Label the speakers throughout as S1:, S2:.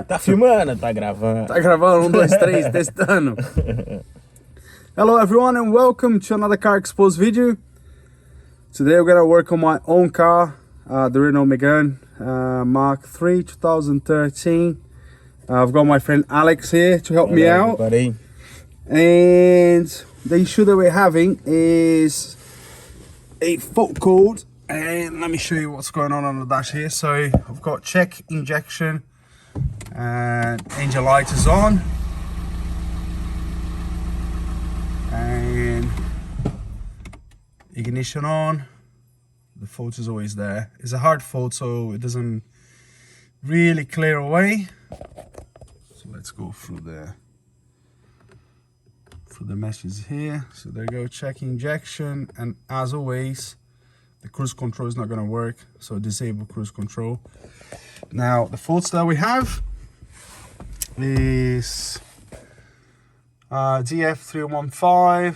S1: Tá filmando? Tá gravando.
S2: Tá gravando, 1, 2, 3, testando. Hello everyone and welcome to another Carsexposed video. Today we're gonna work on my own car, the Renault Megane Mark III 2013. I've got my friend Alex here to help me out.
S1: Everybody.
S2: And the issue that we're having is a fault code. And let me show you what's going on the dash here. So I've got check injection and engine light is on. And ignition on. The fault is always there. It's a hard fault, so it doesn't really clear away. So let's go through the meshes here. So there you go, check injection, and as always the cruise control is not going to work, so disable cruise control. Now the faults that we have is DF315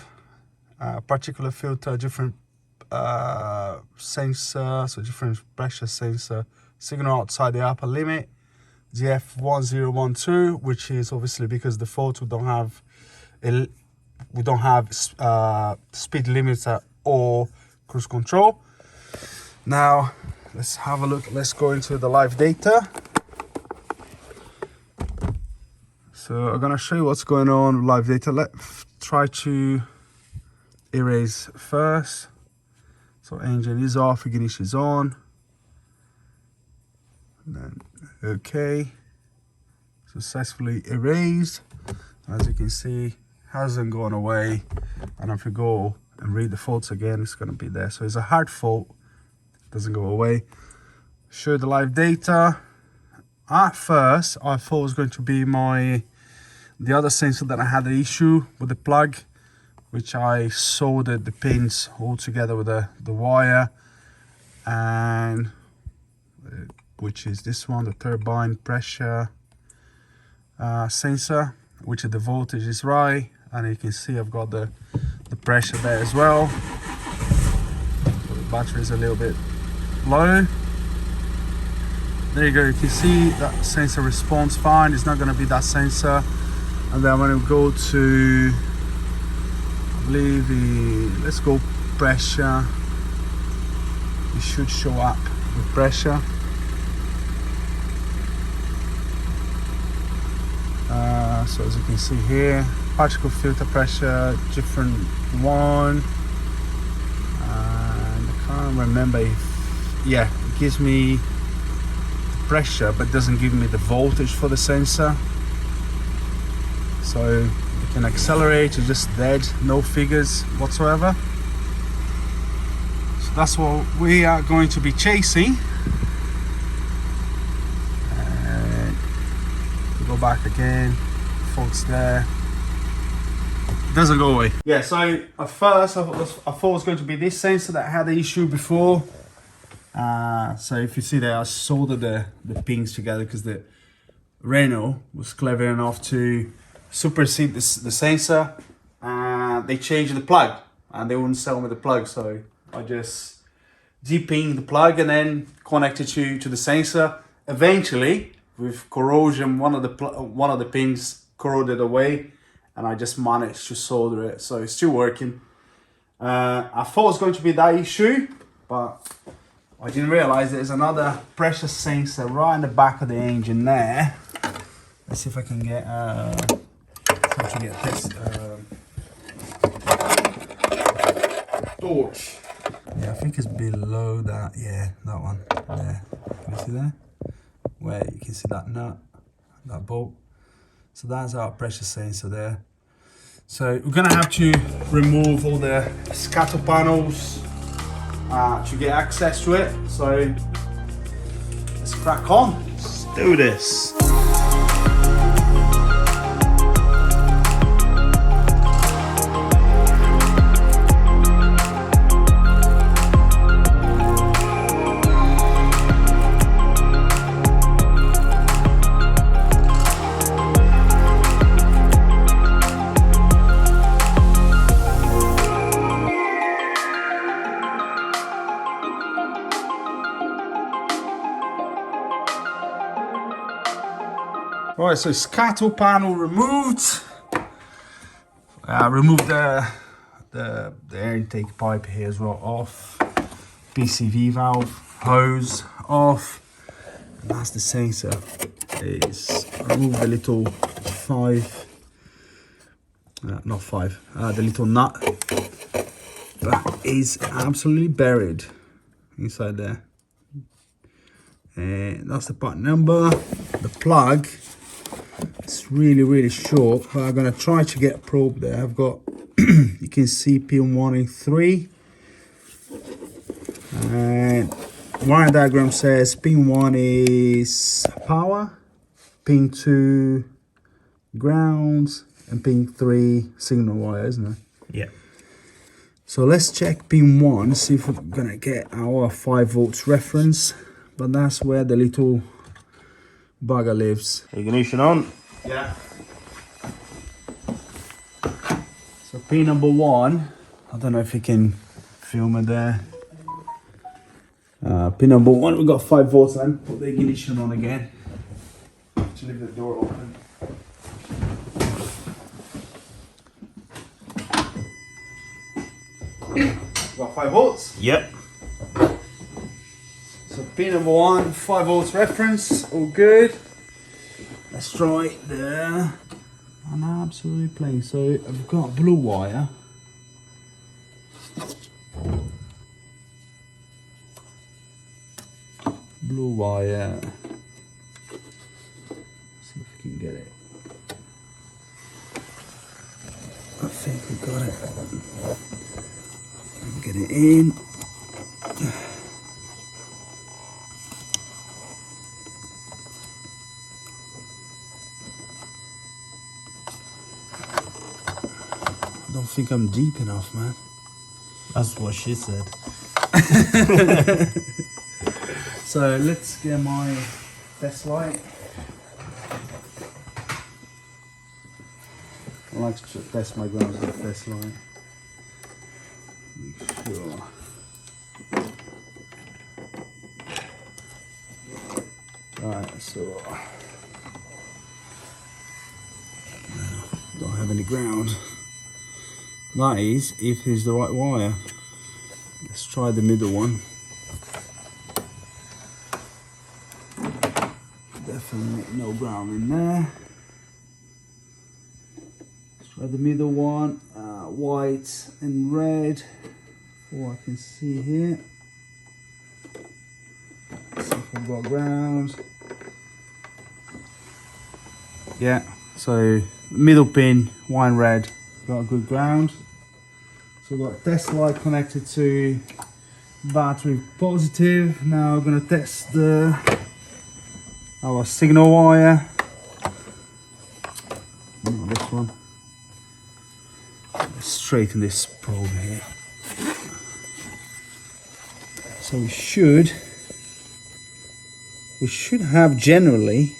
S2: particulate filter, different sensor, so different pressure sensor, signal outside the upper limit. DF1012, which is obviously because the fault we don't have speed limiter or cruise control. Now let's have a look. Let's go into the live data. So I'm gonna show you what's going on with live data. Let's try to erase first. So engine is off, ignition is on. And then okay, successfully erased. As you can see, hasn't gone away, and if you go and read the faults again, it's going to be there. So it's a hard fault, doesn't go away. Show the live data. At first I thought it was going to be the other sensor that I had the issue with the plug, which I soldered the pins all together with the wire, and which is this one, the turbine pressure sensor, which the voltage is right, and you can see I've got the pressure there as well. So the battery is a little bit low. There you go, you can see that sensor responds fine. It's not going to be that sensor. And then I'm going to go to, I believe, let's go pressure. It should show up with pressure. So as you can see here, particle filter pressure, different one, and I can't remember if, yeah, it gives me pressure but doesn't give me the voltage for the sensor. So you can accelerate, it's just dead, no figures whatsoever. So that's what we are going to be chasing. And we go back again. Faults there, doesn't go away. Yeah, so at first I thought it was going to be this sensor that had the issue before. So if you see there, I soldered the pins together because the Renault was clever enough to supersede the sensor, and they changed the plug and they wouldn't sell me the plug, so I just de-pinged the plug and then connected to the sensor. Eventually, with corrosion, one of the pins corroded away, and I just managed to solder it, so it's still working. I thought it was going to be that issue, but I didn't realize there's another pressure sensor right in the back of the engine there. Let's see if I can get this torch. Yeah, I think it's below that. Yeah, that one there. Can you see there? Where you can see that nut, that bolt. So that's our pressure sensor there. So we're gonna have to remove all the scatter panels to get access to it. So let's crack on. Let's do this. Right, so scatter panel removed. Remove the air intake pipe here as well off. PCV valve hose off. And that's the sensor. Is remove the little the little nut that is absolutely buried inside there. And that's the part number. The plug, it's really short, but I'm gonna try to get a probe there. I've got you can see pin 1 and 3, and wiring diagram says pin 1 is power, pin 2 grounds, and pin 3 signal wire, isn't it?
S1: Yeah.
S2: So let's check pin 1, see if we're gonna get our 5 volts reference. But that's where the little bugger lives.
S1: Ignition on.
S2: Yeah. So pin number 1, I don't know if you can film it there. Pin number 1, we got 5 volts. Then put the ignition on again. To leave the door open. Got 5 volts.
S1: Yep.
S2: So pin number 1, 5 volts reference, all good. Let's try there. I'm absolutely plain. So I've got blue wire. Blue wire. See if we can get it. I think we got it. Get it in. I don't think I'm deep enough, man.
S1: That's what she said.
S2: So let's get my test light. I like to test my grounds with a test light. Make sure. Right, so don't have any ground. That is, if it's the right wire. Let's try the middle one. Definitely no ground in there. Let's try the middle one, white and red. Oh, I can see here. Let's see if I've got ground. Yeah, so middle pin, wine red, got a good ground. So we've got test light connected to battery positive. Now we're gonna test our signal wire. This one. Let's straighten this probe here. So we should have generally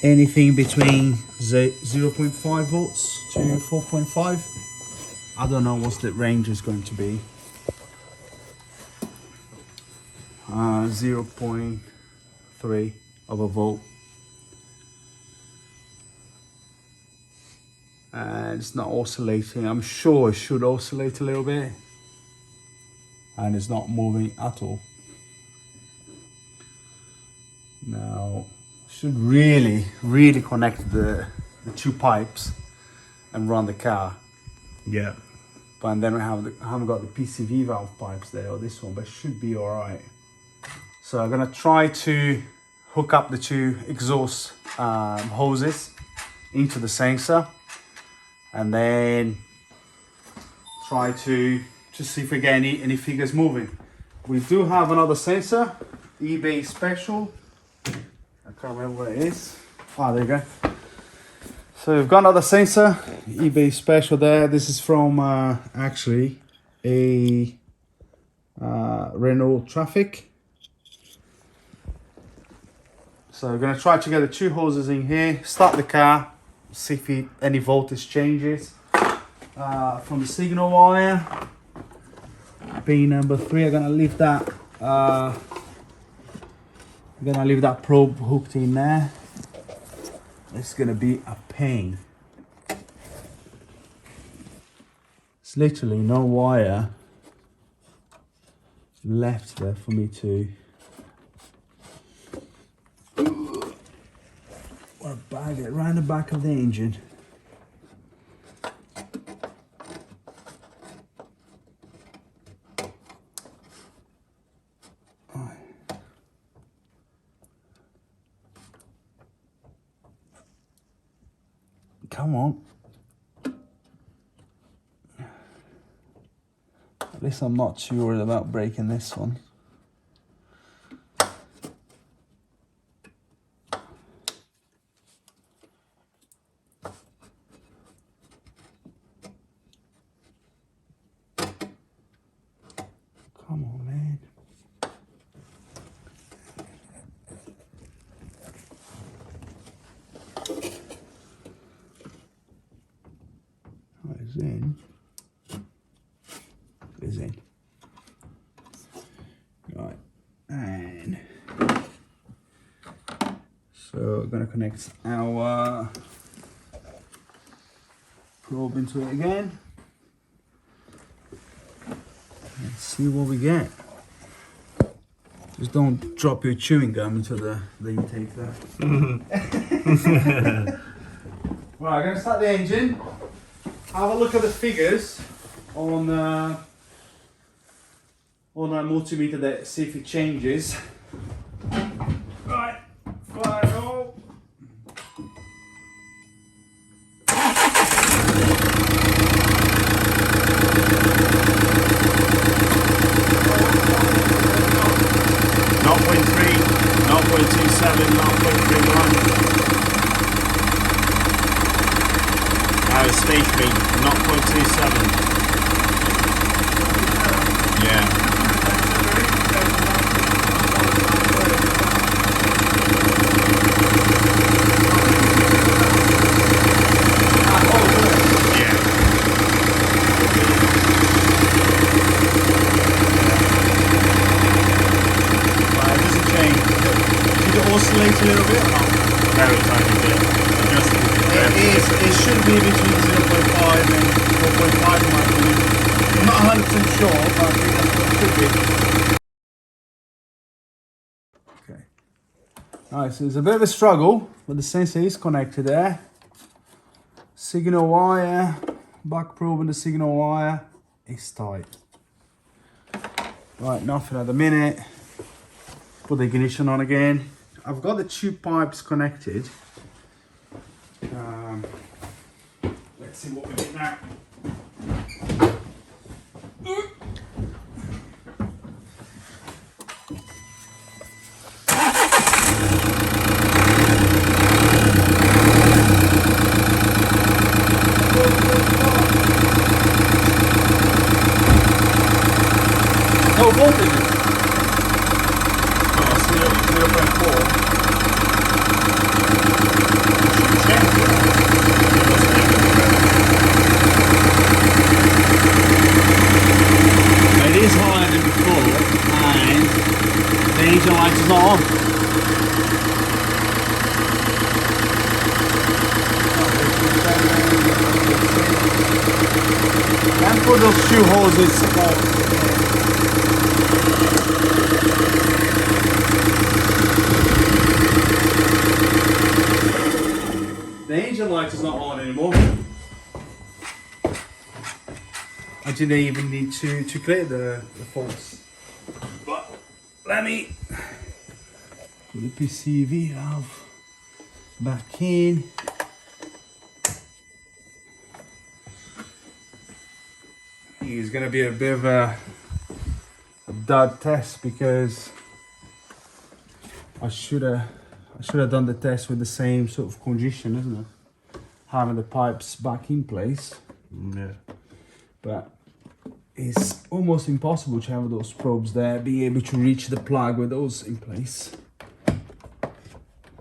S2: anything between 0.5 volts to 4.5. I don't know what the range is going to be. 0.3 of a volt. And it's not oscillating. I'm sure it should oscillate a little bit. And it's not moving at all. Now, should really connect the 2 pipes and run the car.
S1: Yeah.
S2: But then I haven't got the PCV valve pipes there, or this one, but it should be all right. So I'm gonna try to hook up the 2 exhaust hoses into the sensor, and then try to see if we get any figures moving. We do have another sensor, eBay special. I can't remember what it is. Ah, there you go. So we've got another sensor, eBay special there. This is from actually a Renault Traffic. So we're gonna try to get the 2 hoses in here, start the car, see if any voltage changes. From the signal wire, pin number 3, I'm gonna leave that. I'm gonna leave that probe hooked in there. it's gonna be a pain. It's literally no wire left there for me to bag it around the back of the engine. Come on. At least I'm not too worried about breaking this one. Come on, man. It's in. It's in. Right, and so we're gonna connect our probe into it again. Let's see what we get. Just don't drop your chewing gum into the intake there. Right, I'm gonna start the engine. Have a look at the figures on our multimeter there, see if it changes. Right, final.
S1: Not 0.3, not 0.27, not 0.31. Stationary, not 0.27. Yeah.
S2: Oscillate a little bit?
S1: Very tiny bit.
S2: It should be between 0.5 and 4.5 in my opinion. I'm not 100% sure, but I think that's what it should be. Okay. Alright, so there's a bit of a struggle, but the sensor is connected there. Signal wire, back probe and the signal wire is tight. Right, nothing at the minute. Put the ignition on again. I've got the two pipes connected. Let's see what we get now. No voltage. Oh, 0.4. It is higher than before, and the engine light is not on. And for those two hoses, the engine light is not on anymore. I didn't even need to clear the faults. But let me put the PCV valve back in. It's gonna be a bit of a dud test because I should have done the test with the same sort of condition, isn't it? Having the pipes back in place.
S1: Yeah.
S2: But it's almost impossible to have those probes there, being able to reach the plug with those in place.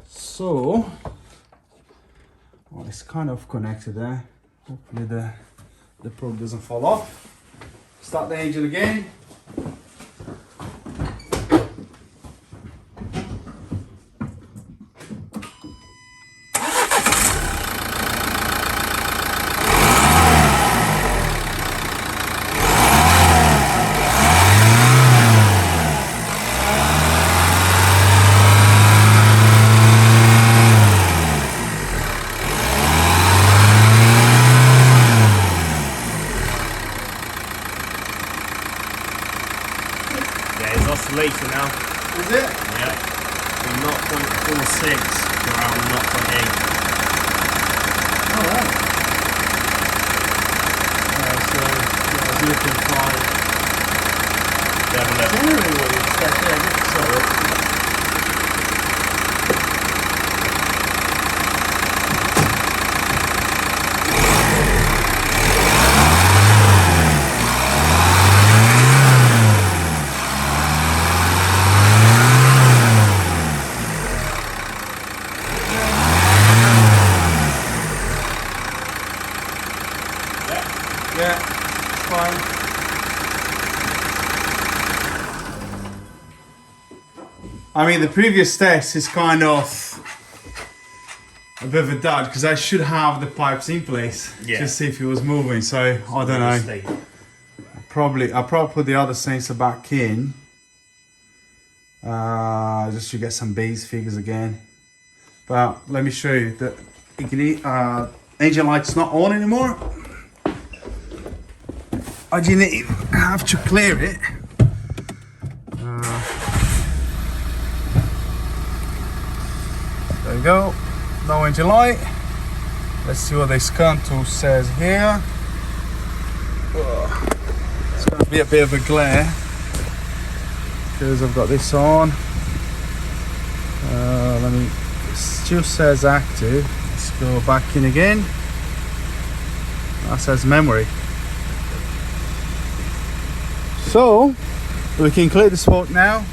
S2: So, well, it's kind of connected there. Hopefully the probe doesn't fall off. Start the engine again. DF315.
S1: Have a look.
S2: Generally what you expect, yeah, I guess so. Yeah, it's fine. I mean, the previous test is kind of a bit of a dud because I should have the pipes in place to see if it was moving. So I don't know. I'll probably put the other sensor back in just to get some base figures again. But let me show you that engine light's not on anymore. I didn't have to clear it. There we go. No engine light. Let's see what this scan tool says here. It's going to be a bit of a glare because I've got this on. It still says active. Let's go back in again. That says memory. So we can clear this fault now.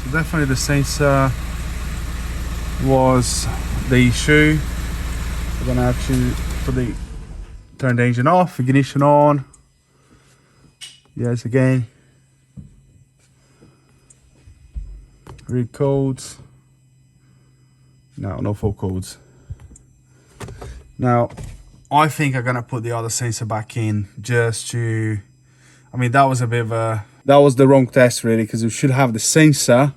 S2: So definitely the sensor was the issue. We're gonna have to turn the engine off, ignition on. Yes, again. Read codes. No fault codes. Now, I think I'm gonna put the other sensor back in just to. I mean, that was a bit of a. That was the wrong test really, because we should have the sensor.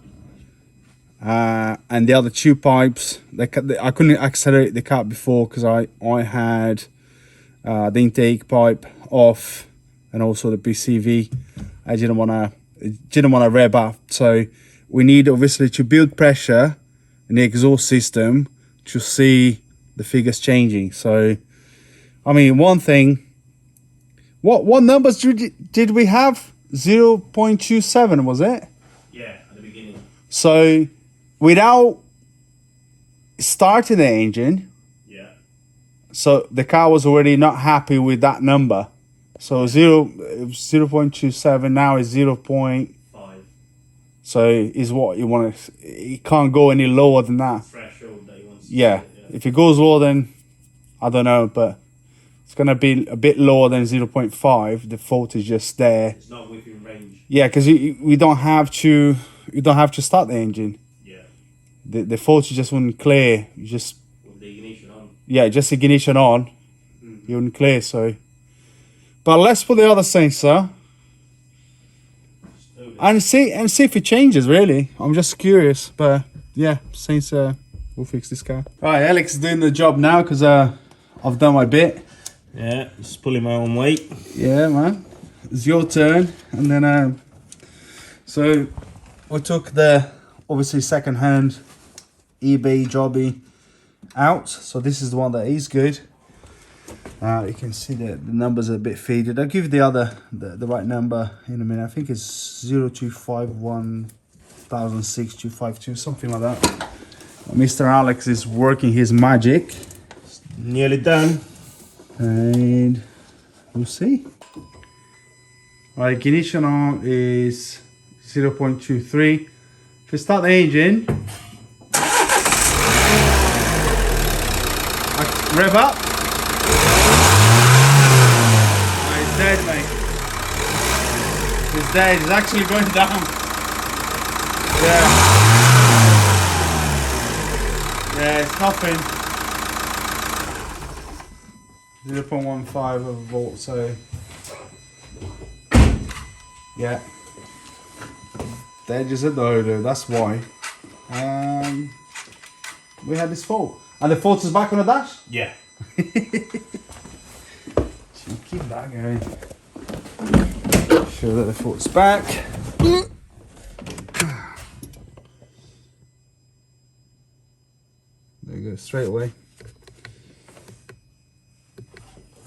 S2: And the other two pipes, I couldn't accelerate the cat before because I had the intake pipe off and also the PCV. I didn't want to rev up, so we need obviously to build pressure in the exhaust system to see the figures changing. So, I mean, one thing. What numbers did we have? 0.27 was it?
S1: Yeah, at the beginning.
S2: So. Without starting the engine, so the car was already not happy with that number. So 0.27 now is 0.5. So is what you want to. It can't go any lower than that.
S1: Threshold that you want to
S2: yeah, if it goes lower, then I don't know, but it's gonna be a bit lower than 0.5. The fault is just there.
S1: It's not within range.
S2: Yeah, because we don't have to. You don't have to start the engine. The fault just wouldn't clear. You just
S1: with the ignition on.
S2: Yeah, just ignition on. You wouldn't clear. So, but let's put the other sensor and see if it changes. Really, I'm just curious. But yeah, sensor will fix this car. Right, Alex is doing the job now because I've done my bit.
S1: Yeah, just pulling my own weight.
S2: Yeah, man, it's your turn. And then so we took the obviously second hand eBay jobby out, so this is the one that is good. You can see that the numbers are a bit faded. I'll give you the right number in a minute. I think it's 0251,652, something like that. Mr. Alex is working his magic.
S1: Nearly done.
S2: And we'll see. Right, ignition on is 0.23. If you start the engine, rev up. Oh, he's dead, mate. He's dead. He's actually going down. Yeah. Yeah, it's nothing. 0.15 of a volt, so yeah. Dead as a dodo, that's why. We had this fault. And the fault is back on the dash?
S1: Yeah.
S2: So keep that going. Show that the fault's back. There you go, straight away.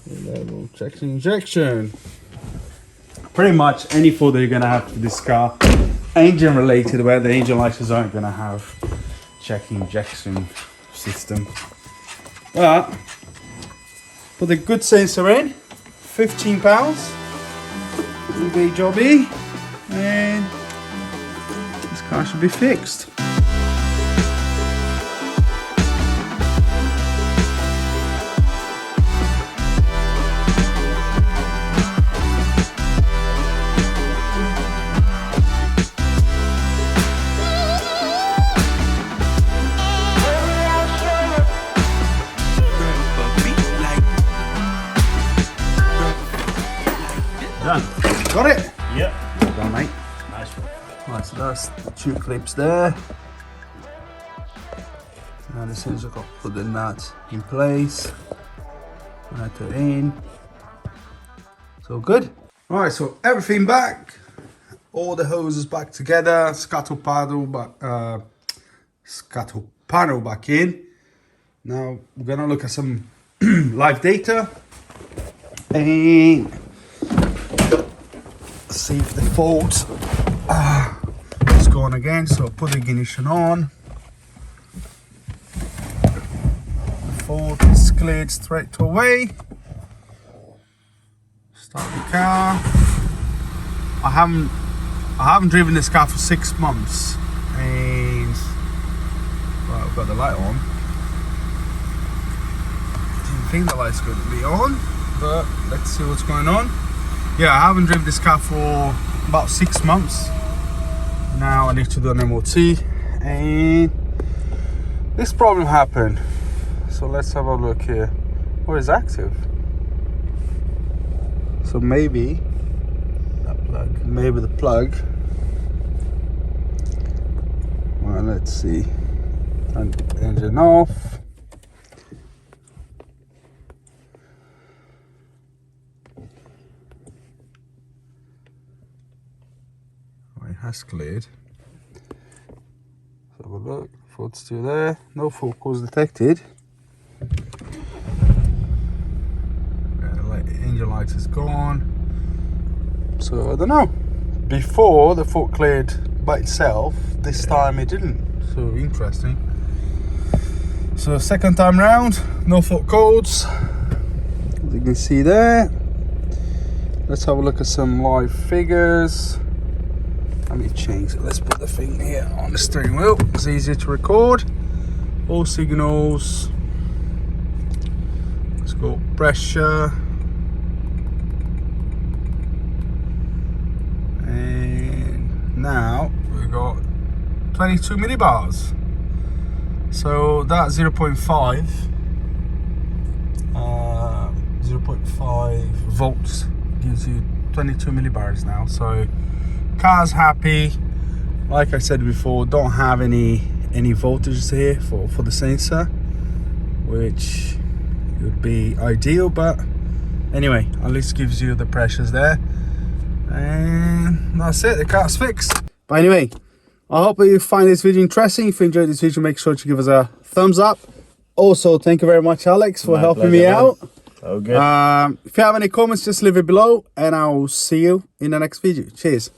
S2: Level check injection. pretty much any fault that you're gonna have with this car, engine related, where the engine lights aren't gonna have check injection system. But put a good sensor in, £15, eBay jobby, and this car should be fixed.
S1: Done.
S2: Got it?
S1: Yep.
S2: Well done, mate.
S1: Nice one.
S2: Right, so that's the two clips there. And as soon as I've got to put the nut in place, nut it in. So good. Right, so everything back. All the hoses back together. Scuttle panel back in. Now we're gonna look at some live data and see if the fault is gone again. So put the ignition on. The fault is cleared straight away. Start the car. I haven't driven this car for 6 months, and well, I've got the light on. Didn't think the light's going to be on, but let's see what's going on. Yeah, I haven't driven this car for about 6 months. Now I need to do an MOT, and this problem happened. So let's have a look here. Oh, it's active. So maybe the plug. Well, let's see. Turn the engine off. It has cleared. Let's have a look. Fault's still there. No fault cause detected. Engine light is gone. So I don't know. Before the fault cleared by itself, this time it didn't. So interesting. So second time round, no fault codes. As you can see there. Let's have a look at some live figures. Let me change it. Let's put the thing here on the steering wheel. It's easier to record. All signals. Let's go pressure. And now we've got 22 millibars. So that 0.5 volts gives you 22 millibars now. So car's happy. Like I said before, don't have any voltages here for the sensor, which would be ideal, but anyway, at least gives you the pressures there. And that's it, the car's fixed. But anyway, I hope you find this video interesting. If you enjoyed this video, make sure to give us a thumbs up. Also, thank you very much, Alex, for helping me out.
S1: Oh, good.
S2: If you have any comments, just leave it below, and I'll see you in the next video. Cheers.